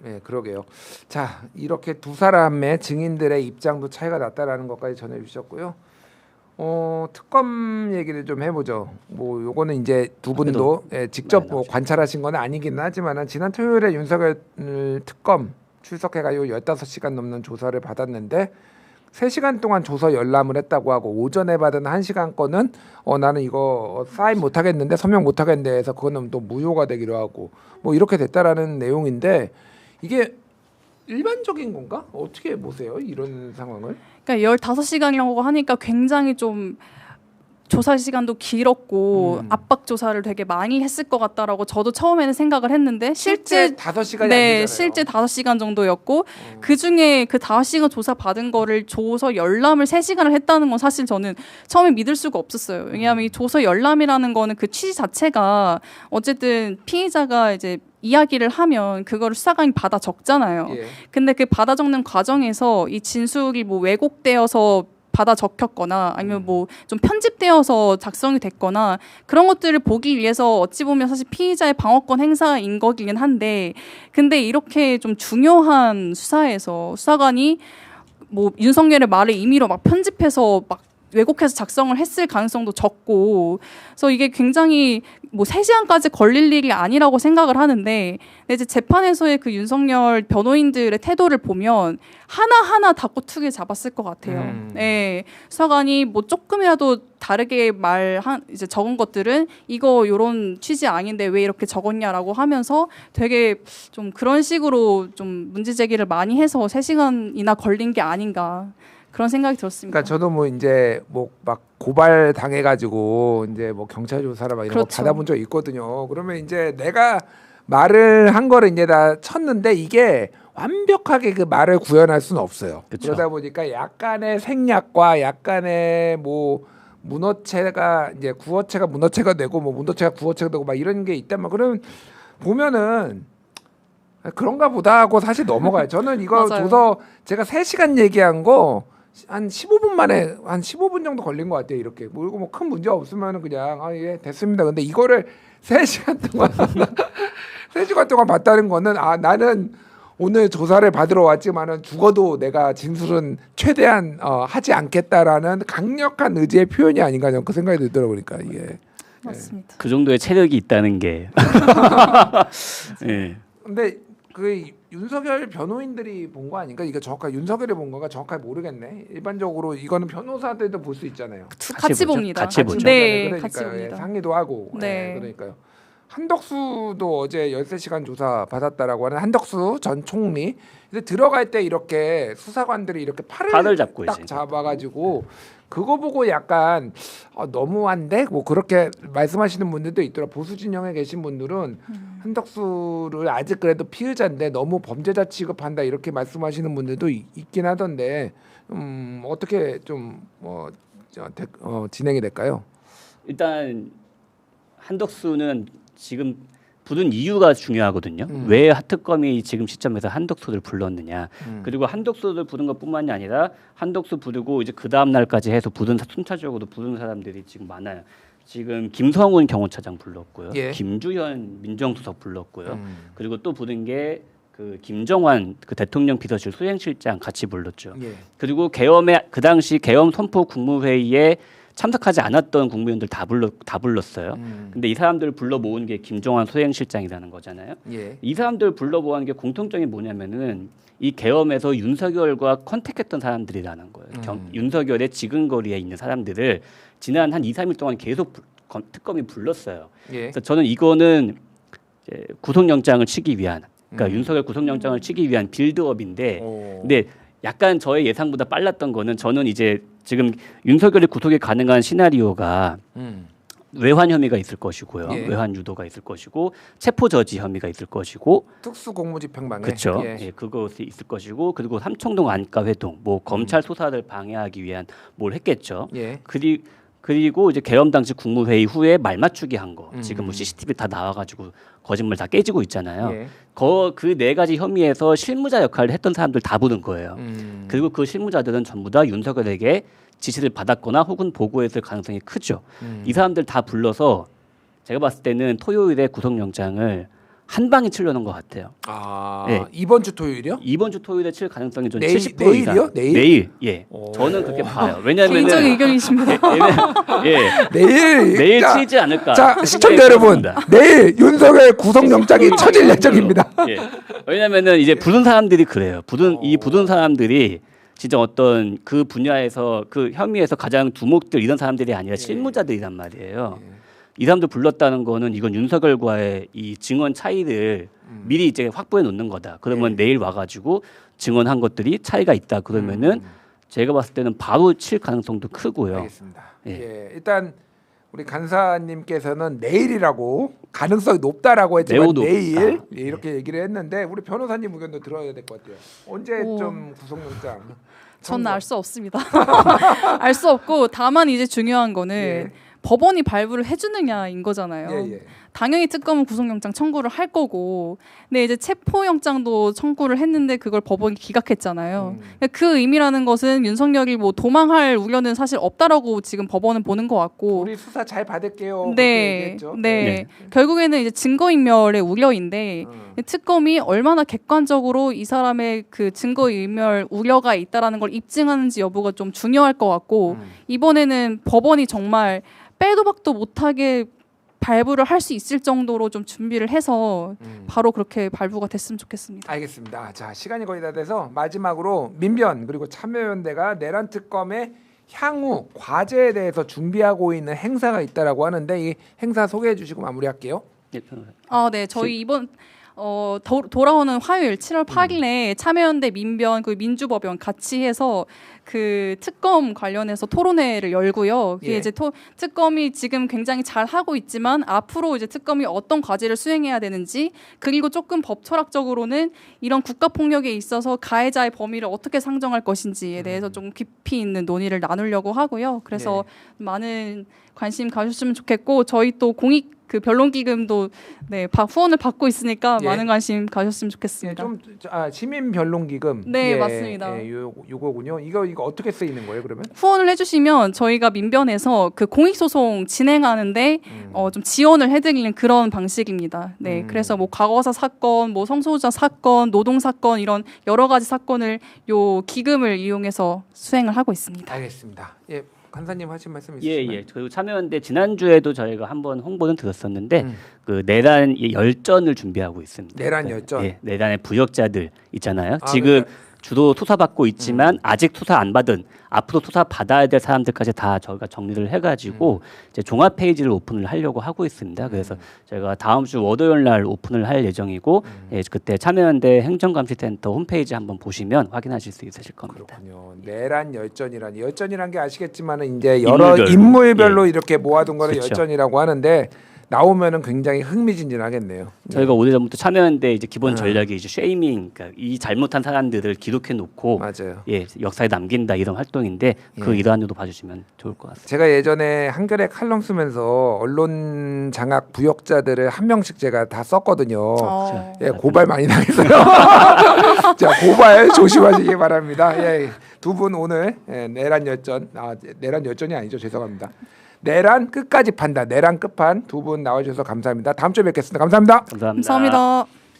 네, 그러게요. 자, 이렇게 두 사람의 증인들의 입장도 차이가 났다라는 것까지 전해주셨고요. 특검 얘기를 좀 해보죠. 뭐 요거는 이제 두 분도 직접 뭐 관찰하신 건 아니긴 하지만 지난 토요일에 윤석열 특검 출석해가지고 15시간 넘는 조사를 받았는데 3시간 동안 조서 열람을 했다고 하고 오전에 받은 1시간 건은 나는 이거 사인 못하겠는데 서명 못하겠는데 해서 그거는 또 무효가 되기로 하고 뭐 이렇게 됐다라는 내용인데 이게 일반적인 건가? 어떻게 보세요? 이런 상황을? 그러니까 15시간이라고 하니까 굉장히 좀 조사 시간도 길었고 압박 조사를 되게 많이 했을 것 같다라고 저도 처음에는 생각을 했는데 실제 5시간이 네, 아니잖아요. 실제 5시간 정도였고 그중에 그 5시간 조사 받은 거를 조서 열람을 3시간을 했다는 건 사실 저는 처음에 믿을 수가 없었어요. 왜냐하면 이 조서 열람이라는 거는 그 취지 자체가 어쨌든 피의자가 이제 이야기를 하면 그거를 수사관이 받아 적잖아요. 예. 근데 그 받아 적는 과정에서 이 진술이 뭐 왜곡되어서 받아 적혔거나 아니면 뭐 좀 편집되어서 작성이 됐거나 그런 것들을 보기 위해서 어찌 보면 사실 피의자의 방어권 행사인 거긴 한데 근데 이렇게 좀 중요한 수사에서 수사관이 뭐 윤석열의 말을 임의로 막 편집해서 막 왜곡해서 작성을 했을 가능성도 적고 그래서 이게 굉장히 뭐 3시간까지 걸릴 일이 아니라고 생각을 하는데 근데 이제 재판에서의 그 윤석열 변호인들의 태도를 보면 하나하나 다 꼬투리를 잡았을 것 같아요. 네. 수사관이 뭐 조금이라도 다르게 이제 적은 것들은 이거 요런 취지 아닌데 왜 이렇게 적었냐라고 하면서 되게 좀 그런 식으로 좀 문제 제기를 많이 해서 3시간이나 걸린 게 아닌가 그런 생각이 들었습니다. 그러니까 저도 뭐 이제 뭐 막 고발 당해가지고 이제 뭐 경찰 조사를 막 이런 그렇죠. 거 받아본 적 있거든요. 그러면 이제 내가 말을 한 거를 이제 다 쳤는데 이게 완벽하게 그 말을 구현할 수는 없어요. 그쵸. 그러다 보니까 약간의 생략과 약간의 뭐 문어체가 이제 구어체가 문어체가 되고 뭐 문어체가 구어체가 되고 막 이런 게 있단 말이야. 그러면 보면은 그런가 보다 하고 사실 넘어가요. 저는 이거 맞아요. 조서 제가 3시간 얘기한 거 한 15분 만에 한 15분 정도 걸린 것 같아요. 이렇게 뭐 이거 뭐 큰 문제 없으면은 그냥 예 됐습니다. 근데 이거를 3시간 동안 3시간 동안 봤다는 거는 나는 오늘 조사를 받으러 왔지만은 죽어도 내가 진술은 최대한 하지 않겠다라는 강력한 의지의 표현이 아닌가 저는 그 생각이 들더라고요. 그러니까 이게 맞습니다. 그 정도의 체력이 있다는 게. 예. 근데 그 윤석열 변호인들이 본 거 아닌가? 이거 정확하게 윤석열이 본 거가 정확하게 모르겠네. 일반적으로 이거는 변호사들도 볼 수 있잖아요. 같이 봅니다. 같이 보죠. 네, 그러니까요. 같이 봅니다. 상의도 하고. 네. 그러니까요. 한덕수도 어제 13시간 조사 받았다라고 하는 한덕수 전 총리. 근데 들어갈 때 이렇게 수사관들이 이렇게 팔을 잡고 딱 이제. 잡아가지고 그거 보고 약간 너무한데 뭐 그렇게 말씀하시는 분들도 있더라. 보수 진영에 계신 분들은 한덕수를 아직 그래도 피의자인데 너무 범죄자 취급한다 이렇게 말씀하시는 분들도 있긴 하던데 어떻게 좀 진행이 될까요? 일단 한덕수는 지금 부른 이유가 중요하거든요. 왜 하특검이 지금 시점에서 한덕수를 불렀느냐. 그리고 한덕수를 부른 것뿐만이 아니라 한덕수 부르고 이제 그 다음 날까지 해서 순차적으로 부른 사람들이 지금 많아요. 지금 김성훈 경호처장 불렀고요. 예. 김주현 민정수석 불렀고요. 그리고 또 부른 게 그 김정환 그 대통령 비서실 수행실장 같이 불렀죠. 예. 그리고 그 당시 계엄 선포 국무회의에 참석하지 않았던 국무위원들 다 불렀어요. 근데 이 사람들 불러 모은 게 김정환 소행실장이라는 거잖아요. 예. 이 사람들 불러 모은 게 공통점이 뭐냐면은 이 계엄에서 윤석열과 컨택했던 사람들이라는 거예요. 윤석열의 지근거리에 있는 사람들을 지난 한 2, 3일 동안 계속 특검이 불렀어요. 예. 그래서 저는 이거는 이제 구속영장을 치기 위한 그러니까 윤석열 구속영장을 치기 위한 빌드업인데 근데 약간 저의 예상보다 빨랐던 거는 저는 이제 지금 윤석열이 구속이 가능한 시나리오가 외환 혐의가 있을 것이고요. 예. 외환 유도가 있을 것이고 체포 저지 혐의가 있을 것이고 특수공무집행방해. 그렇죠. 예. 예, 그것이 있을 것이고 그리고 삼청동 안가 회동 뭐 검찰 수사를 방해하기 위한 뭘 했겠죠. 예. 그리고 이제 계엄 당시 국무회의 후에 말 맞추기 한 거. 지금 뭐 CCTV 다 나와가지고 거짓말 다 깨지고 있잖아요. 예. 그 4가지 혐의에서 실무자 역할을 했던 사람들 다 부른 거예요. 그리고 그 실무자들은 전부 다 윤석열에게 지시를 받았거나 혹은 보고했을 가능성이 크죠. 이 사람들 다 불러서 제가 봤을 때는 토요일에 구속영장을 한 방에 치려는 것 같아요. 아 네. 이번 주 토요일이요? 이번 주 토요일에 칠 가능성이 좀 내일- 70% 내일이요? 이상. 내일? 예. 오. 저는 그렇게 봐요. 왜냐하면 개인적인 의견이십니다. 예. 내일 내일 치지 않을까. 자 생각이 시청자 여러분 들었습니다. 내일 윤석열 구속영장이 쳐질 예정입니다. 예. 왜냐면은 이제 부른 사람들이 그래요. 이 부른 사람들이 진짜 어떤 그 분야에서 그 혐의에서 가장 두목들 이런 사람들이 아니라 실무자들이란 말이에요. 이 사람들 불렀다는 거는 이건 윤석열과의 이 증언 차이를 미리 이제 확보해 놓는 거다. 그러면 내일 와가지고 증언한 것들이 차이가 있다. 그러면은 제가 봤을 때는 바로 칠 가능성도 크고요. 알겠습니다. 예. 예. 일단 우리 간사님께서는 내일이라고 가능성이 높다라고 했지만 매우 높다. 내일 예, 이렇게 얘기를 했는데 우리 변호사님 의견도 들어야 될 것 같아요. 언제쯤 구속영장? 저는 알 수 없습니다. 알 수 없고 다만 이제 중요한 거는 예. 법원이 발부를 해주느냐인 거잖아요. 예, 예. 당연히 특검은 구속영장 청구를 할 거고, 근데 이제 체포영장도 청구를 했는데 그걸 법원이 기각했잖아요. 그 의미라는 것은 윤석열이 뭐 도망할 우려는 사실 없다라고 지금 법원은 보는 것 같고, 우리 수사 잘 받을게요. 그렇게 네, 얘기했죠. 네. 결국에는 이제 증거인멸의 우려인데 특검이 얼마나 객관적으로 이 사람의 그 증거인멸 우려가 있다라는 걸 입증하는지 여부가 좀 중요할 것 같고 이번에는 법원이 정말 빼도 박도 못하게 발부를 할 수 있을 정도로 좀 준비를 해서 바로 그렇게 발부가 됐으면 좋겠습니다. 알겠습니다. 자 시간이 거의 다 돼서 마지막으로 민변 그리고 참여연대가 내란 특검의 향후 과제에 대해서 준비하고 있는 행사가 있다라고 하는데 이 행사 소개해 주시고 마무리할게요. 예, 변호사. 네, 저희 이번 돌아오는 화요일 7월 8일에 참여연대 민변 그 민주법연 같이 해서 그 특검 관련해서 토론회를 열고요. 그게 예. 이제 특검이 지금 굉장히 잘 하고 있지만 앞으로 이제 특검이 어떤 과제를 수행해야 되는지 그리고 조금 법 철학적으로는 이런 국가 폭력에 있어서 가해자의 범위를 어떻게 상정할 것인지에 대해서 좀 깊이 있는 논의를 나누려고 하고요. 그래서 많은 관심 가졌으면 좋겠고 저희 또 공익 그 변론기금도 네 후원을 받고 있으니까 예. 많은 관심 가졌으면 예, 좋겠습니다. 시민 변론기금. 네, 맞습니다. 예, 요거군요. 이거 어떻게 쓰이는 거예요, 그러면? 후원을 해주시면 저희가 민변에서 그 공익소송 진행하는데 좀 지원을 해드리는 그런 방식입니다. 네, 그래서 뭐 과거사 사건, 뭐 성소수자 사건, 노동 사건 이런 여러 가지 사건을 요 기금을 이용해서 수행을 하고 있습니다. 알겠습니다. 예, 간사님 하신 말씀 예, 있으시면. 예. 그리고 참여연대 지난주에도 저희가 한번 홍보는 들었었는데 그 내란 열전을 준비하고 있습니다. 내란 열전? 예, 내란의 부역자들 있잖아요. 아, 지금 그러니까. 주로 수사받고 있지만 아직 수사 안 받은 앞으로 수사 받아야 될 사람들까지 다 저희가 정리를 해가지고 이제 종합 페이지를 오픈을 하려고 하고 있습니다. 그래서 저희가 다음 주 월요일 날 오픈을 할 예정이고 예, 그때 참여연대 행정감시센터 홈페이지 한번 보시면 확인하실 수 있으실 겁니다. 그렇군요. 내란 열전이란 게 아시겠지만은 이제 여러 인물별로. 인물별로 예. 이렇게 모아둔 거를 그렇죠. 열전이라고 하는데 나오면은 굉장히 흥미진진하겠네요. 저희가 오래전부터 참여연대 이제 기본 전략이 이제 쉐이밍, 그러니까 이 잘못한 사람들을 기록해 놓고 맞아요. 예, 역사에 남긴다 이런 활동인데 그 일환으로 봐주시면 좋을 것 같습니다. 제가 예전에 한겨레 칼럼 쓰면서 언론 장악 부역자들을 한 명씩 제가 다 썼거든요. 예, 고발 많이 당했어요. 자, 고발 조심하시기 바랍니다. 예, 두 분 오늘 내란 열전, 내란 열전이 아니죠. 죄송합니다. 내란 끝까지 판다. 내란 끝판 두 분 나와주셔서 감사합니다. 다음 주에 뵙겠습니다. 감사합니다. 감사합니다. 감사합니다.